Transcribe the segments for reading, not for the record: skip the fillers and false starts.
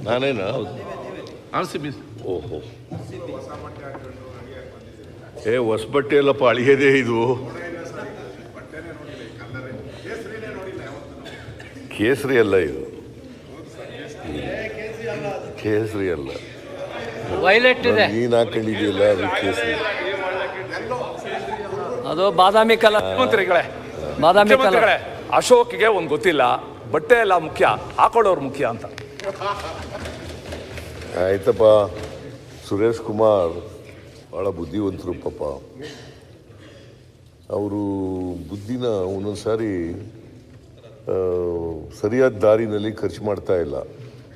ನಾನೇನಾ? R C B. ಓಹೋ, ಹೊಸಬಟ್ಟೆ ಎಲ್ಲಪ್ಪ, ಅಳಿಯದೇ ಇದು. ಕೇಸರಿ ಅಲ್ಲ ಇದು, ಕೇಸರಿ ಅಲ್ಲ. ವೈಲೆಟ್ ಇದೆ, ನೀನು ಹಾಕೊಂಡಿದೆಯಲ್ಲ ಅದು ಕೇಸರಿ. ಅದು ಬಾದಾಮಿ ಕಲರ್. ಮುಖ್ಯಮಂತ್ರಿಗಳೇ, ಬಾದಾಮಿ ಕಲರ್. ಅಶೋಕ್ಗೆ ಒಂದು ಗೊತ್ತಿಲ್ಲ, ಬಟ್ಟೆ ಎಲ್ಲ ಮುಖ್ಯ, ಹಾಕೊಳ್ಳೋರು ಮುಖ್ಯ ಅಂತ. ಆಯ್ತಪ್ಪ, ಸುರೇಶ್ ಕುಮಾರ್ ಭಾಳ ಬುದ್ಧಿವಂತರು ಪಾಪ. ಅವರು ಬುದ್ಧಿನ ಒಂದೊಂದು ಸಾರಿ ಸರಿಯಾದ ದಾರಿನಲ್ಲಿ ಖರ್ಚು ಮಾಡ್ತಾ ಇಲ್ಲ,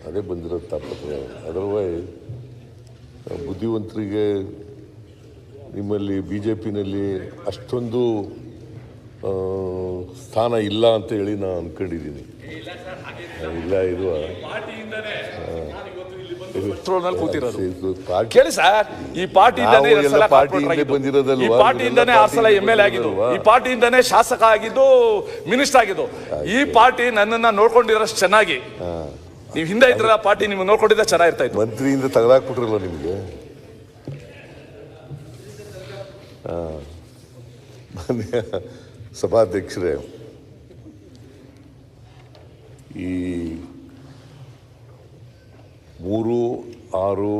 ಅದೇ ಬಂದಿರೋ ತಾಪತ್ರೆ. ಅದರ್ವೈಸ್ ಬುದ್ಧಿವಂತರಿಗೆ ನಿಮ್ಮಲ್ಲಿ BJPನಲ್ಲಿ ಅಷ್ಟೊಂದು ಸ್ಥಾನ ಇಲ್ಲ ಅಂತ ಹೇಳಿ ನಾನು ಅಂದ್ಕೊಂಡಿದ್ದೀನಿ. ಇಲ್ಲ, ಇರುವ ಕೇಳಿ ಸರ್, ಈ ಪಾರ್ಟಿಯಿಂದನೇ ಬಂದಿರೋದಲ್ವಾ, ಈ ಪಾರ್ಟಿಯಿಂದನೇ 6 ಸಲ MLA ಆಗಿದ್ದು, ಈ ಪಾರ್ಟಿಯಿಂದನೇ ಶಾಸಕ ಆಗಿದ್ದು, ಮಿನಿಸ್ಟರ್ ಆಗಿದ್ದು. ಈ ಪಾರ್ಟಿ ನನ್ನನ್ನ ನೋಡ್ಕೊಂಡಿರೋಷ್ಟು ಚೆನ್ನಾಗಿ, ನೀವು ಹಿಂದೆ ಇದ್ರ ಪಾರ್ಟಿ ನಿಮ್ಗೆ ನೋಡ್ಕೊಂಡಿದ್ದ ಚೆನ್ನಾಗಿರ್ತಾ ಇತ್ತು. ಮಂತ್ರಿಯಿಂದ ತೆಗೆದಾಕ್ಬಿಟ್ರಲ್ಲ ನಿಮಗೆ. ಸಭಾಧ್ಯಕ್ಷರೇ, ಈ 3, 6